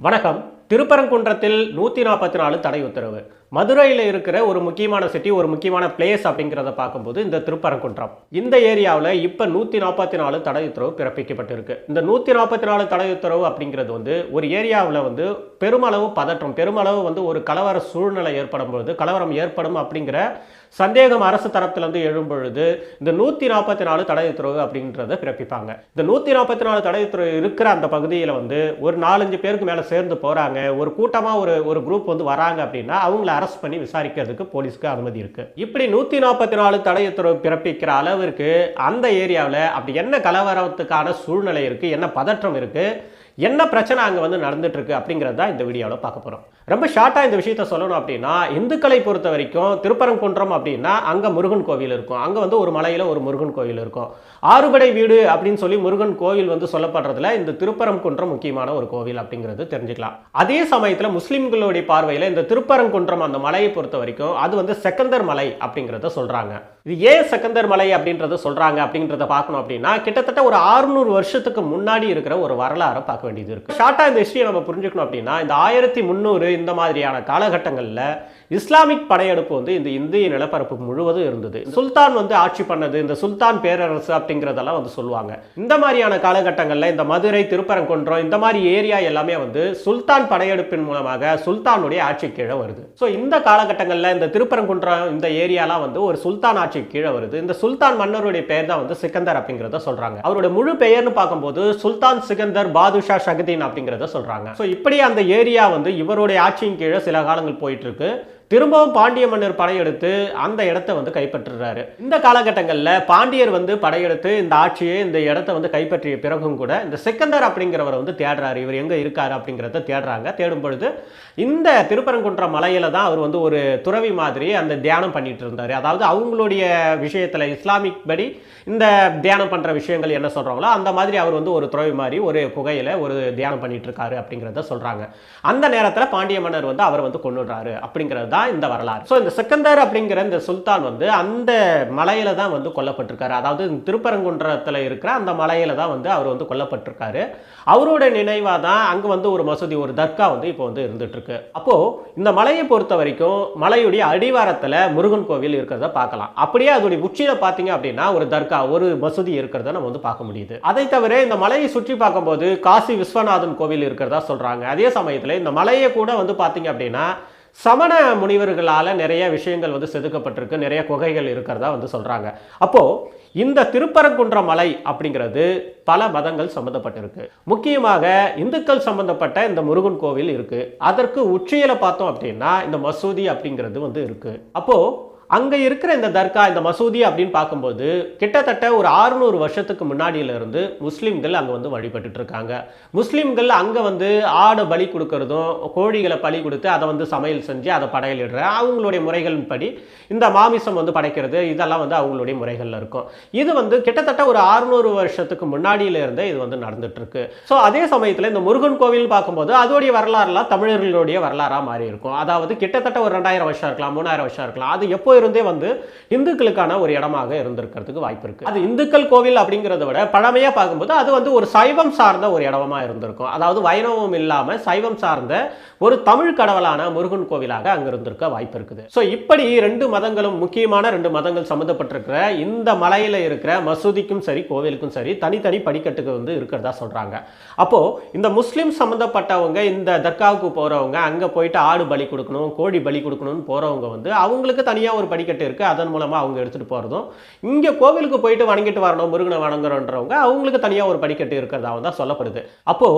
வணக்கம். திருப்பரங்குன்றத்தில் 144 தடை உத்தரவு. மதுரையில் இருக்கிற ஒரு முக்கியமான சிட்டி, ஒரு முக்கியமான பிளேஸ் அப்படிங்கிறத பார்க்கும்போது இந்த திருப்பரங்குன்றம். இந்த ஏரியாவில் இப்போ 144 தடை உத்தரவு பிறப்பிக்கப்பட்டிருக்கு. இந்த 144 தடை உத்தரவு அப்படிங்கிறது ஒரு ஏரியாவில் பெருமளவு பதற்றம், பெருமளவு ஒரு கலவர சூழ்நிலை ஏற்படும் பொழுது, கலவரம் ஏற்படும் அப்படிங்கிற சந்தேகம் அரசு தரப்பிலிருந்து எழும் பொழுது இந்த 144 தடை உத்தரவு அப்படின்றத பிறப்பிப்பாங்க. இந்த 144 தடை உத்தரவு இருக்கிற அந்த பகுதியில் ஒரு 4-5 பேருக்கு மேலே சேர்ந்து போறாங்க, ஒரு கூட்டமாக ஒரு குரூப் வராங்க அப்படின்னா அவங்கள அரெஸ்ட் பண்ணி விசாரிக்கிறதுக்கு போலீஸ்க்கு அனுமதி இருக்கு. இப்படி 144 தடை உத்தரவு பிறப்பிக்கிற அளவிற்கு அந்த ஏரியாவில் அப்படி என்ன கலவரத்துக்கான சூழ்நிலை இருக்கு, என்ன பதற்றம் இருக்கு, என்ன பிரச்சனை அங்கே நடந்துட்டு இருக்கு அப்படிங்கிறது தான் இந்த வீடியோவில் பார்க்க போகிறோம். ரொம்ப ஷார்ட்டாக இந்த விஷயத்த சொல்லணும் அப்படின்னா, இந்துக்களை பொறுத்த வரைக்கும் திருப்பரங்குன்றம் அப்படின்னா அங்கே முருகன் கோவில் இருக்கும். அங்கே ஒரு மலையில் ஒரு முருகன் கோவில் இருக்கும். ஆறுபடை வீடு அப்படின்னு சொல்லி முருகன் கோவில் சொல்லப்படுறதுல இந்த திருப்பரங்குன்றம் முக்கியமான ஒரு கோவில் அப்படிங்கிறது தெரிஞ்சுக்கலாம். அதே சமயத்தில் முஸ்லிம்களுடைய பார்வையில் இந்த திருப்பரங்குன்றம் அந்த மலையை பொறுத்த வரைக்கும் அது செகந்தர் மலை அப்படிங்கிறத சொல்றாங்க. இது ஏன் செகந்தர் மலை அப்படின்றத சொல்றாங்க அப்படின்றத பார்க்கணும் அப்படின்னா, கிட்டத்தட்ட ஒரு 600 வருஷத்துக்கு முன்னாடி இருக்கிற ஒரு வரலாறை பார்க்க வேண்டியது இருக்கு. ஷார்ட்டா இந்த ஹிஸ்டரியை நம்ம புரிஞ்சுக்கணும் அப்படின்னா, இந்த 1300 இந்த மாதிரியான காலகட்டங்களில் இஸ்லாமிக் படையெடுப்பு இந்த இந்திய நிலப்பரப்பு முழுவதும் இருந்தது. சுல்தான் ஆட்சி பண்ணது, இந்த சுல்தான் பேரரசு அப்படிங்கிறதெல்லாம் சொல்லுவாங்க. இந்த மாதிரியான காலகட்டங்களில் இந்த மதுரை, திருப்பரங்குன்றம் இந்த மாதிரி ஏரியா எல்லாமே சுல்தான் படையெடுப்பின் மூலமாக சுல்தானுடைய ஆட்சி கீழே வருது. ஸோ இந்த காலகட்டங்களில் இந்த திருப்பரங்குன்றம் இந்த ஏரியாலாம் ஒரு சுல்தான் ஆட்சி கீழே வருது. இந்த சுல்தான் மன்னருடைய பெயர் தான் சிக்கந்தர் அப்படிங்கிறத சொல்றாங்க. அவருடைய முழு பெயர்னு பார்க்கும்போது சுல்தான் சிக்கந்தர் பாதுஷா ஷகதீன் அப்படிங்கிறத சொல்றாங்க. ஸோ இப்படி அந்த ஏரியா இவருடைய ஆட்சியின் கீழே சில காலங்கள் போயிட்டு இருக்கு. திரும்பவும் பாண்டிய மன்னர் படையெடுத்து அந்த இடத்தை கைப்பற்றுறாரு. இந்த காலகட்டங்களில் பாண்டியர் படையெடுத்து இந்த ஆட்சியை, இந்த இடத்தை கைப்பற்றிய பிறகும் கூட இந்த சிக்கந்தர் அப்படிங்கிறவர் தேடுறாரு. இவர் எங்க இருக்காரு அப்படிங்கிறத தேடுறாங்க. தேடும் பொழுது இந்த திருப்பரங்குன்ற மலையில தான் அவர் ஒரு துறவி மாதிரி அந்த தியானம் பண்ணிட்டு இருந்தாரு. அதாவது அவங்களுடைய விஷயத்துல இஸ்லாமிக் படி இந்த தியானம் பண்ற விஷயங்கள் என்ன சொல்றாங்களோ அந்த மாதிரி அவர் ஒரு துறவி மாதிரி ஒரு குகையில ஒரு தியானம் பண்ணிட்டு இருக்காரு அப்படிங்கிறத சொல்றாங்க. அந்த நேரத்தில் பாண்டிய மன்னர் அவர் கொன்னுடுறாரு அப்படிங்கிறது தான் இந்த வரலாறு. சோ இந்த சிக்கந்தர் அப்படிங்கிற இந்த சுல்தான் அந்த மலையில தான் கொல்லப்பட்டிருக்காரு. அதாவது திருப்பரங்குன்றத்துல இருக்கிற அந்த மலையில தான் அவர் கொல்லப்பட்டிருக்காரு. அவரோட நினைவா தான் அங்க ஒரு மசூதி, ஒரு தர்கா இப்போ இருந்துட்டு இருக்கு. அப்போ இந்த மலையை பொறுத்த வரைக்கும் மலையுடைய அடிவாரத்துல முருகன் கோவில் இருக்கிறத பார்க்கலாம். அப்படியே அதோட உச்சியில பாத்தீங்க அப்படின்னா ஒரு தர்கா, ஒரு மசூதி இருக்கிறத நம்ம பார்க்க முடியுது. அதை தவிர இந்த மலையை சுற்றி பார்க்கும்போது காசி விஸ்வநாதன் கோவில் இருக்கிறதா சொல்றாங்க. அதே சமயத்துல இந்த மலையை கூட பாத்தீங்க அப்படின்னா சமண முனிவர்களால நிறைய விஷயங்கள் செதுக்கப்பட்டிருக்கு, நிறைய குகைகள் இருக்கிறதா சொல்றாங்க. அப்போ இந்த திருப்பரங்குன்ற மலை அப்படிங்கிறது பல மதங்கள் சம்பந்தப்பட்டிருக்கு. முக்கியமாக இந்துக்கள் சம்பந்தப்பட்ட இந்த முருகன் கோவில் இருக்கு. அதற்கு உச்சியில பார்த்தோம் அப்படின்னா இந்த மசூதி அப்படிங்கிறது இருக்கு. அப்போ அங்க இருக்கிற இந்த தர்கா, இந்த மசூதி அப்படின்னு பார்க்கும்போது கிட்டத்தட்ட ஒரு 600 வருஷத்துக்கு முன்னாடியில இருந்து முஸ்லிம்கள் அங்க வழிபட்டு இருக்காங்க. முஸ்லிம்கள் அங்க ஆடு பலி கொடுக்கறதும், கோழிகளை பலி கொடுத்து அதை சமையல் செஞ்சு அதை படையலிடுற அவங்களுடைய முறைகளின் படி இந்த மாமிசம் படைக்கிறது இதெல்லாம் அவங்களுடைய முறைகள்ல இருக்கும். இது கிட்டத்தட்ட ஒரு 600 வருஷத்துக்கு முன்னாடியில இருந்தே இது நடந்துட்டு இருக்கு. ஸோ அதே சமயத்தில் இந்த முருகன் கோவில் பார்க்கும்போது அதோடைய வரலாறுலாம் தமிழர்களுடைய வரலாறா மாறி இருக்கும். அதாவது கிட்டத்தட்ட ஒரு 2000 வருஷம் இருக்கலாம், 3000 வருஷம் இருக்கலாம். அது எப்போ இருந்தே இந்துக்களுக்கான ஒரு இடமாக இருந்திருக்கிறதுக்கு வாய்ப்பு இருக்கு. அது இந்துக்கள் கோவில் அப்படிங்கறத விட பழமையா பார்க்கும்போது அது ஒரு சைவம் சார்ந்த ஒரு இடமா இருந்திருக்கும். அதாவது வைணவம் இல்லாம சைவம் சார்ந்த ஒரு தமிழ் கடவுளான முருகன் கோவிலாக அங்க இருந்திருக்க வாய்ப்பு இருக்குது. சோ இப்படி ரெண்டு மதங்களும், முக்கியமான 2 மதங்கள் சம்பந்தப்பட்டிருக்கிற இந்த மலையில இருக்கிற மசூதிக்கும் சரி கோவிலுக்கும் சரி தனித்தனி படிக்கட்டுக்கு இருக்கிறதா சொல்றாங்க. அப்போ இந்த முஸ்லிம் சம்பந்தப்பட்டவங்க இந்த தர்காவுக்கு போறவங்க, அங்க போயிட்டு ஆடு பலி கொடுக்கணும், கோழி பலி கொடுக்கணும்னு போறவங்க அவங்களுக்கு தனியா ஒரு படிக்கட்டு இருக்கு. அதன் மூலமா அவங்க எடுத்துட்டு போறதும், இங்க கோவிலுக்கு போயிட்டு வணங்கிட்டு வரணும், முருகனை வணங்குறவங்க அவங்களுக்கு தனியா ஒரு படிக்கட்டு இருக்கிறதா தான் சொல்லப்படுது. அப்போ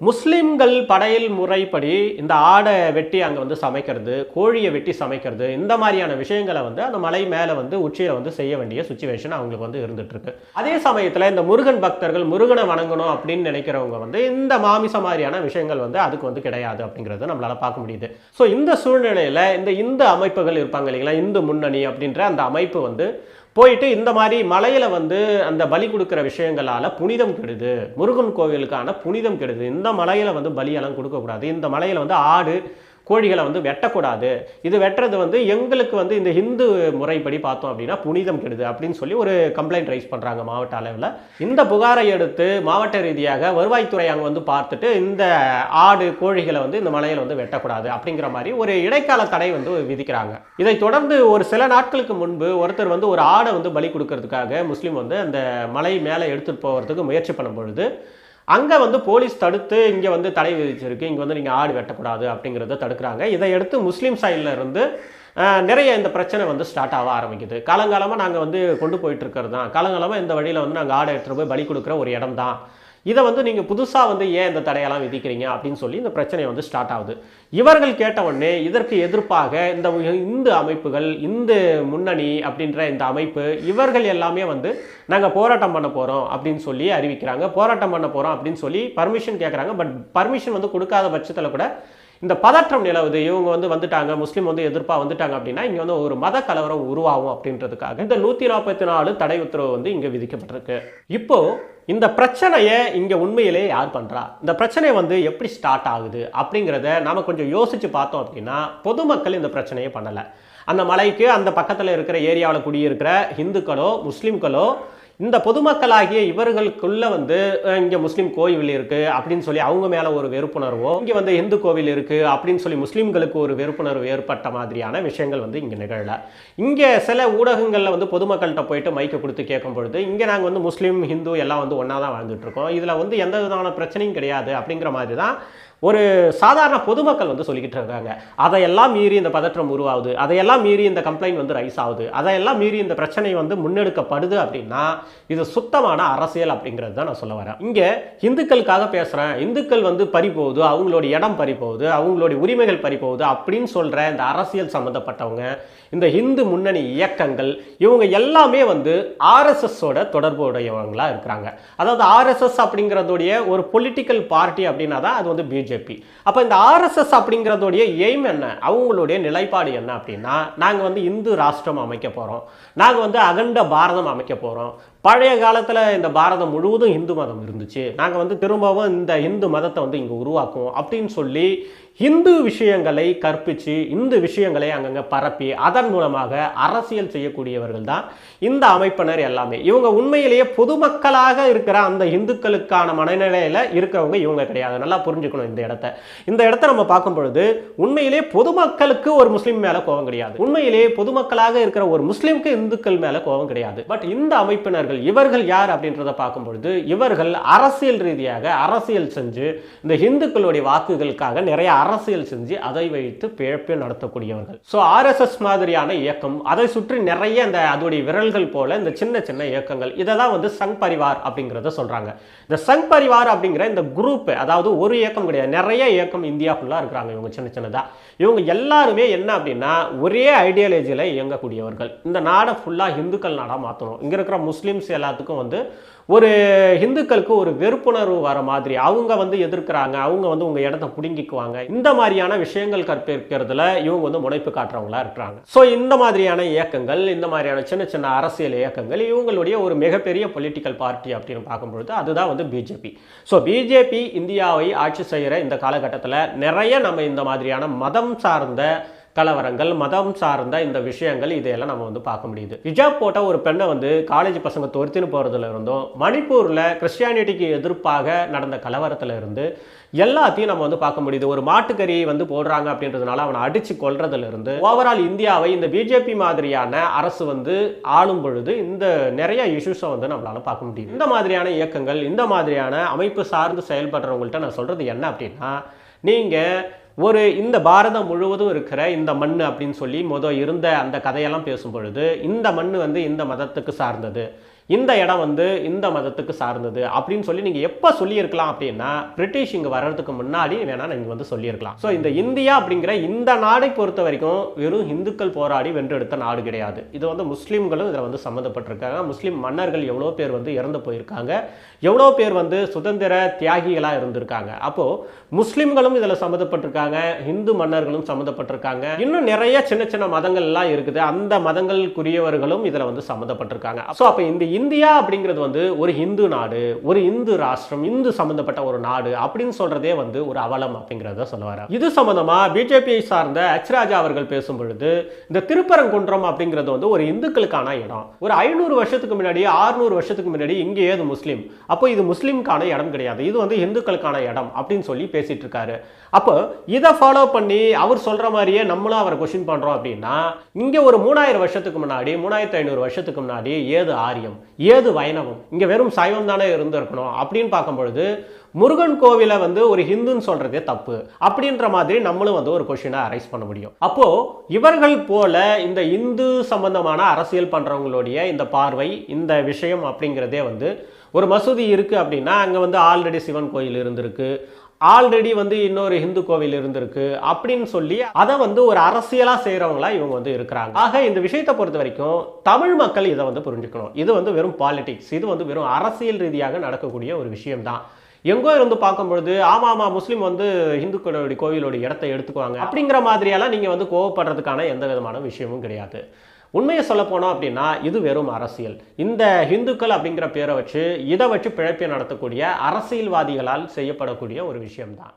முஸ்லிம்கள் படையல் முறைப்படி இந்த ஆடை வெட்டி அங்க சமைக்கிறது, கோழியை வெட்டி சமைக்கிறது, இந்த மாதிரியான விஷயங்களை அந்த மலை மேல உச்சியில செய்ய வேண்டிய சுச்சுவேஷன் அவங்களுக்கு இருந்துட்டு இருக்கு. அதே சமயத்துல இந்த முருகன் பக்தர்கள் முருகனை வணங்கணும் அப்படின்னு நினைக்கிறவங்க இந்த மாமிச மாதிரியான விஷயங்கள் அதுக்கு கிடையாது அப்படிங்கறத நம்மளால பார்க்க முடியுது. சோ இந்த சூழ்நிலையில இந்த இந்து அமைப்புகள் இருப்பாங்க இல்லைங்களா, இந்து முன்னணி அப்படின்ற அந்த அமைப்பு போயிட்டு இந்த மாதிரி மலையில அந்த பலி கொடுக்கிற விஷயங்களால புனிதம் கெடுது, முருகன் கோவிலுக்கான புனிதம் கெடுது, இந்த மலையில பலியெல்லாம் கொடுக்க கூடாது, இந்த மலையில ஆடு கோழிகளை வந்து வெட்டக்கூடாது, இது வெட்டுறது வந்து எங்களுக்கு வந்து இந்த இந்து முறைப்படி பார்த்தோம் அப்படின்னா புனிதம் கெடுது அப்படின்னு சொல்லி ஒரு கம்ப்ளைண்ட் ரைஸ் பண்ணுறாங்க மாவட்ட அளவில். இந்த புகாரை எடுத்து மாவட்ட ரீதியாக வருவாய்த்துறை அங்கே வந்து பார்த்துட்டு இந்த ஆடு கோழிகளை வந்து இந்த மலையில் வந்து வெட்டக்கூடாது அப்படிங்கிற மாதிரி ஒரு இடைக்கால தடை வந்து விதிக்கிறாங்க. இதை தொடர்ந்து ஒரு சில நாட்களுக்கு முன்பு ஒருத்தர் வந்து ஒரு ஆடை வந்து பலி கொடுக்கறதுக்காக முஸ்லீம் வந்து அந்த மலை மேலே எடுத்துகிட்டு போகிறதுக்கு முயற்சி பண்ணும் பொழுது அங்கே வந்து போலீஸ் தடுத்து இங்கே வந்து தடை விதிச்சிருக்கு, இங்கே வந்து நீங்கள் ஆடு வெட்டக்கூடாது அப்படிங்கிறத தடுக்கிறாங்க. இதை எடுத்து முஸ்லீம் சைடில் இருந்து நிறைய இந்த பிரச்சனை வந்து ஸ்டார்ட் ஆக ஆரம்பிக்குது. காலங்காலமாக நாங்கள் வந்து கொண்டு போயிட்டு இருக்கிறது தான், காலங்காலமாக இந்த வழியில் வந்து நாங்கள் ஆடை எடுத்துகிட்டு போய் பலி கொடுக்குற ஒரு இடம் தான், இதை வந்து நீங்கள் புதுசாக வந்து ஏன் இந்த தடையெல்லாம் விதிக்கிறீங்க அப்படின்னு சொல்லி இந்த பிரச்சனை வந்து ஸ்டார்ட் ஆகுது. இவர்கள் கேட்ட உடனே இதற்கு எதிர்ப்பாக இந்த இந்து அமைப்புகள், இந்து முன்னணி அப்படின்ற இந்த அமைப்பு இவர்கள் எல்லாமே வந்து நாங்கள் போராட்டம் பண்ண போகிறோம் அப்படின்னு சொல்லி அறிவிக்கிறாங்க. போராட்டம் பண்ண போகிறோம் அப்படின்னு சொல்லி பர்மிஷன் கேட்குறாங்க. பட் பர்மிஷன் வந்து கொடுக்காத பட்சத்தில் கூட இந்த பதற்றம் நிலவுது. இவங்க வந்து வந்துட்டாங்க, முஸ்லீம் வந்து எதிர்ப்பாக வந்துட்டாங்க அப்படின்னா இங்கே வந்து ஒரு மத கலவரம் உருவாகும் அப்படின்றதுக்காக இந்த 144 தடை உத்தரவு வந்து இங்கே விதிக்கப்பட்டிருக்கு. இப்போ இந்த பிரச்சனையை இங்கே உண்மையிலே யார் பண்ணுறா, இந்த பிரச்சனை வந்து எப்படி ஸ்டார்ட் ஆகுது அப்படிங்கிறத நாம் கொஞ்சம் யோசித்து பார்த்தோம் அப்படின்னா பொதுமக்கள் இந்த பிரச்சனையை பண்ணலை. அந்த மலைக்கு அந்த பக்கத்தில் இருக்கிற ஏரியாவில் குடியிருக்கிற இந்துக்களோ முஸ்லீம்களோ இந்த பொதுமக்களாகிய இவர்களுக்குள்ள வந்து இங்கே முஸ்லீம் கோவில் இருக்குது அப்படின்னு சொல்லி அவங்க மேலே ஒரு வெறுப்புணர்வோ, இங்கே வந்து இந்து கோவில் இருக்குது அப்படின்னு சொல்லி முஸ்லீம்களுக்கு ஒரு வெறுப்புணர்வு ஏற்பட்ட மாதிரியான விஷயங்கள் வந்து இங்கே நிகழல. இங்கே சில ஊடகங்களில் வந்து பொதுமக்கள்கிட்ட போயிட்டு மைக்கை கொடுத்து கேட்கும் பொழுது இங்கே நாங்கள் வந்து முஸ்லீம் ஹிந்து எல்லாம் வந்து ஒன்றா தான் வாழ்ந்துட்டு இருக்கோம், இதில் வந்து எந்த விதமான பிரச்சனையும் கிடையாது அப்படிங்கிற மாதிரி தான் ஒரு சாதாரண பொதுமக்கள் வந்து சொல்லிக்கிட்டு இருக்காங்க. அதையெல்லாம் மீறி இந்த பதற்றம் உருவாகுது, அதையெல்லாம் மீறி இந்த கம்ப்ளைண்ட் வந்து ரைஸ் ஆகுது, அதையெல்லாம் மீறி இந்த பிரச்சனை வந்து முன்னெடுக்கப்படுது அப்படின்னா இது சுத்தமான அரசியல் அப்படிங்கிறது தான் நான் சொல்ல வரேன். இங்கே இந்துக்களுக்காக பேசுகிறேன், இந்துக்கள் வந்து பறி போகுது, அவங்களோட இடம் பறி போகுது, அவங்களுடைய உரிமைகள் பறி போகுது அப்படின்னு சொல்கிற இந்த அரசியல் சம்மந்தப்பட்டவங்க, இந்த இந்து முன்னணி இயக்கங்கள் இவங்க எல்லாமே வந்து ஆர்எஸ்எஸோட தொடர்புடையவங்களா இருக்கிறாங்க. அதாவது ஆர்எஸ்எஸ் அப்படிங்கிறதுடைய ஒரு பொலிட்டிக்கல் பார்ட்டி அப்படின்னா தான் அது வந்து பிஜேபி. அப்போ இந்த ஆர்எஸ்எஸ் அப்படிங்கிறதுடைய எய்ம் என்ன, அவங்களுடைய நிலைப்பாடு என்ன அப்படின்னா நாங்கள் வந்து இந்து ராஷ்டிரம் அமைக்க போகிறோம், நாங்கள் வந்து அகண்ட பாரதம் அமைக்க போகிறோம், பழைய காலத்தில் இந்த பாரதம் முழுவதும் இந்து மதம் இருந்துச்சு, நாங்கள் வந்து திரும்பவும் இந்த இந்து மதத்தை வந்து இங்கே உருவாக்குவோம் அப்படின்னு சொல்லி இந்து விஷயங்களை கற்பித்து இந்து விஷயங்களை அங்கங்கே பரப்பி அதன் மூலமாக அரசியல் செய்யக்கூடியவர்கள் தான் இந்த அமைப்பினர் எல்லாமே. இவங்க உண்மையிலேயே பொதுமக்களாக இருக்கிற அந்த இந்துக்களுக்கான மனநிலையில் இருக்கிறவங்க இவங்க கிடையாது. நல்லா புரிஞ்சுக்கணும் இந்த இடத்த நம்ம பார்க்கும் பொழுது உண்மையிலேயே பொதுமக்களுக்கு ஒரு முஸ்லீம் மேலே கோபம் கிடையாது, உண்மையிலேயே பொதுமக்களாக இருக்கிற ஒரு முஸ்லீமுக்கு இந்துக்கள் மேலே கோபம் கிடையாது. பட் இந்த அமைப்பினர்கள் இவர்கள் யார் அப்படின்றத பார்க்கும் பொழுது இவர்கள் அரசியல் ரீதியாக அரசியல் செஞ்சு இந்த இந்துக்களுடைய வாக்குகளுக்காக நிறைய அரசியல் செஞ்சு அதை வைத்து பிழைப்பு நடத்தக்கூடியவர்கள். ஸோ ஆர்எஸ்எஸ் மாதிரியான இயக்கம், அதை சுற்றி நிறைய இந்த அதோடைய விரல்கள் போல இந்த சின்ன சின்ன இயக்கங்கள், இதை தான் வந்து சங் பரிவார் அப்படிங்கிறத சொல்றாங்க. இந்த சங் பரிவார் அப்படிங்கிற இந்த குரூப், அதாவது ஒரு இயக்கம் கிடையாது, நிறைய இயக்கம் இந்தியா ஃபுல்லாக இருக்கிறாங்க. இவங்க சின்ன சின்னதா இவங்க எல்லாருமே என்ன அப்படின்னா ஒரே ஐடியாலஜியில் இயங்கக்கூடியவர்கள். இந்த நாடை ஃபுல்லாக இந்துக்கள் நாடாக மாற்றணும், இங்கே இருக்கிற முஸ்லீம்ஸ் எல்லாத்துக்கும் வந்து ஒரு இந்துக்களுக்கு ஒரு வெறுப்புணர்வு வர மாதிரி அவங்க வந்து எதிர்க்கிறாங்க, அவங்க வந்து உங்க இடத்த புடுங்கிக்குவாங்க, இந்த மாதிரியான விஷயங்கள் கற்பிக்கிறதுல இவங்க வந்து முனைப்பு காட்டுறவங்களா இருக்கிறாங்க. ஸோ இந்த மாதிரியான இயக்கங்கள், இந்த மாதிரியான சின்ன சின்ன அரசியல் இயக்கங்கள் இவங்களுடைய ஒரு மிகப்பெரிய பொலிட்டிக்கல் பார்ட்டி அப்படின்னு பார்க்கும்பொழுது அதுதான் வந்து பிஜேபி. ஸோ பிஜேபி இந்தியாவை ஆட்சி செய்கிற இந்த காலகட்டத்தில் நிறைய நம்ம இந்த மாதிரியான மதம் சார்ந்த கலவரங்கள், மதம் சார்ந்த இந்த விஷயங்கள் இதையெல்லாம் நம்ம வந்து பார்க்க முடியுது. ஹிஜாப் போட்ட ஒரு பெண்ணை வந்து காலேஜ் பசங்க துரத்தின்னு போகிறதுல இருந்தும், மணிப்பூரில் கிறிஸ்டியானிட்டிக்கு எதிர்ப்பாக நடந்த கலவரத்தில் இருந்து எல்லாத்தையும் நம்ம வந்து பார்க்க முடியுது. ஒரு மாட்டுக்கறி வந்து போடுறாங்க அப்படின்றதுனால அவனை அடித்து கொள்றதுல இருந்து ஓவரால் இந்தியாவை இந்த பிஜேபி மாதிரியான அரசு வந்து ஆளும் பொழுது இந்த நிறைய இஷ்யூஸை வந்து நம்மளால பார்க்க முடியுது. இந்த மாதிரியான இயக்கங்கள், இந்த மாதிரியான அமைப்பு சார்ந்து செயல்படுறவங்கள்ட்ட நான் சொல்றது என்ன அப்படின்னா, நீங்கள் ஒரு இந்த பாரதம் முழுவதும் இருக்கிற இந்த மண் அப்படின்னு சொல்லி இருந்த அந்த கதையெல்லாம் பேசும் பொழுது இந்த மண் வந்து இந்த மதத்துக்கு சார்ந்தது, இந்த இடம் வந்து இந்த மதத்துக்கு சார்ந்தது அப்படின்னு சொல்லி நீங்கள் எப்போ சொல்லியிருக்கலாம் அப்படின்னா பிரிட்டிஷ் இங்கே வர்றதுக்கு முன்னாடி வேணா நீங்கள் வந்து சொல்லியிருக்கலாம். ஸோ இந்த இந்தியா அப்படிங்கிற இந்த நாடை பொறுத்த வரைக்கும் வெறும் இந்துக்கள் போராடி வென்றெடுத்த நாடு கிடையாது. இது வந்து முஸ்லீம்களும் இதில் வந்து சம்மந்தப்பட்டிருக்காங்க. முஸ்லீம் மன்னர்கள் எவ்வளோ பேர் வந்து இறந்து போயிருக்காங்க, எவ்வளோ பேர் வந்து சுதந்திர தியாகிகளாக இருந்திருக்காங்க. அப்போது முஸ்லீம்களும் இதில் சம்மந்தப்பட்டிருக்காங்க, இந்து மன்னர்களும் சம்மந்தப்பட்டிருக்காங்க, இன்னும் நிறைய சின்ன சின்ன மதங்கள்லாம் இருக்குது, அந்த மதங்களுக்குரியவர்களும் இதில் வந்து சம்மந்தப்பட்டிருக்காங்க. ஸோ அப்போ இந்த இந்தியா அப்படிங்கிறது வந்து ஒரு இந்து நாடு, ஒரு இந்து ராஷ்டிரம், இந்து சம்பந்தப்பட்ட ஒரு நாடு அப்படின்னு சொல்றதே வந்து ஒரு அவலம் அப்படிங்கிறத சொல்ல வர. இது சம்பந்தமா பிஜேபியை சார்ந்த எச் ராஜா அவர்கள் பேசும் பொழுது, இந்த திருப்பரங்குன்றம் அப்படிங்கிறது வந்து ஒரு இந்துக்களுக்கான இடம். ஒரு 500 வருஷத்துக்கு முன்னாடி 600 வருஷத்துக்கு முன்னாடி இங்க ஏது முஸ்லீம், அப்போ இது முஸ்லீம்கான இடம் கிடையாது, இது வந்து இந்துக்களுக்கான இடம் அப்படின்னு சொல்லி பேசிட்டு இருக்காரு. அப்போ இதை ஃபாலோ பண்ணி அவர் சொல்ற மாதிரியே நம்மளும் அவரை கொஸ்டின் பண்றோம் அப்படின்னா, இங்க ஒரு 3000 வருஷத்துக்கு முன்னாடி 3500 வருஷத்துக்கு முன்னாடி ஏது ஆரியம், ஏது வைணவம், இங்க வெறும் சைவம் தானே இருந்திருக்கணும் அப்படின்னு பார்க்கும்பொழுது முருகன் கோவிலை வந்து ஒரு ஹிந்துன்னு சொல்றதே தப்பு அப்படின்ற மாதிரி நம்மளும் வந்து ஒரு கொஸ்டினை அரைஸ் பண்ண முடியும். அப்போ இவர்கள் போல இந்த இந்து சம்பந்தமான அரசியல் பண்றவங்களுடைய இந்த பார்வை, இந்த விஷயம் அப்படிங்கிறதே வந்து ஒரு மசூதி இருக்கு அப்படின்னா அங்க வந்து ஆல்ரெடி சிவன் கோயில் இருந்திருக்கு, ஆல்ரெடி வந்து இன்னொரு இந்து கோவில் இருந்திருக்கு அப்படின்னு சொல்லி அதை வந்து ஒரு அரசியலா செய்யறவங்களா இவங்க வந்து இருக்கிறாங்க. ஆக இந்த விஷயத்தை பொறுத்த வரைக்கும் தமிழ் மக்கள் இதை வந்து புரிஞ்சுக்கணும். இது வந்து வெறும் பாலிடிக்ஸ், இது வந்து வெறும் அரசியல் ரீதியாக நடக்கக்கூடிய ஒரு விஷயம் தான். எங்கோ இருந்து பார்க்கும்பொழுது ஆமா முஸ்லீம் வந்து இந்துக்களுடைய கோவிலோட இடத்தை எடுத்துக்குவாங்க அப்படிங்கிற மாதிரியெல்லாம் நீங்க வந்து கோவப்படுறதுக்கான எந்த விதமான விஷயமும் கிடையாது. உண்மையை சொல்ல போனோம் அப்படின்னா இது வெறும் அரசியல். இந்த இந்துக்கள் அப்படிங்கிற பேரை வச்சு இதை வச்சு பிழைப்பை நடத்தக்கூடிய அரசியல்வாதிகளால் செய்யப்படக்கூடிய ஒரு விஷயம்தான்.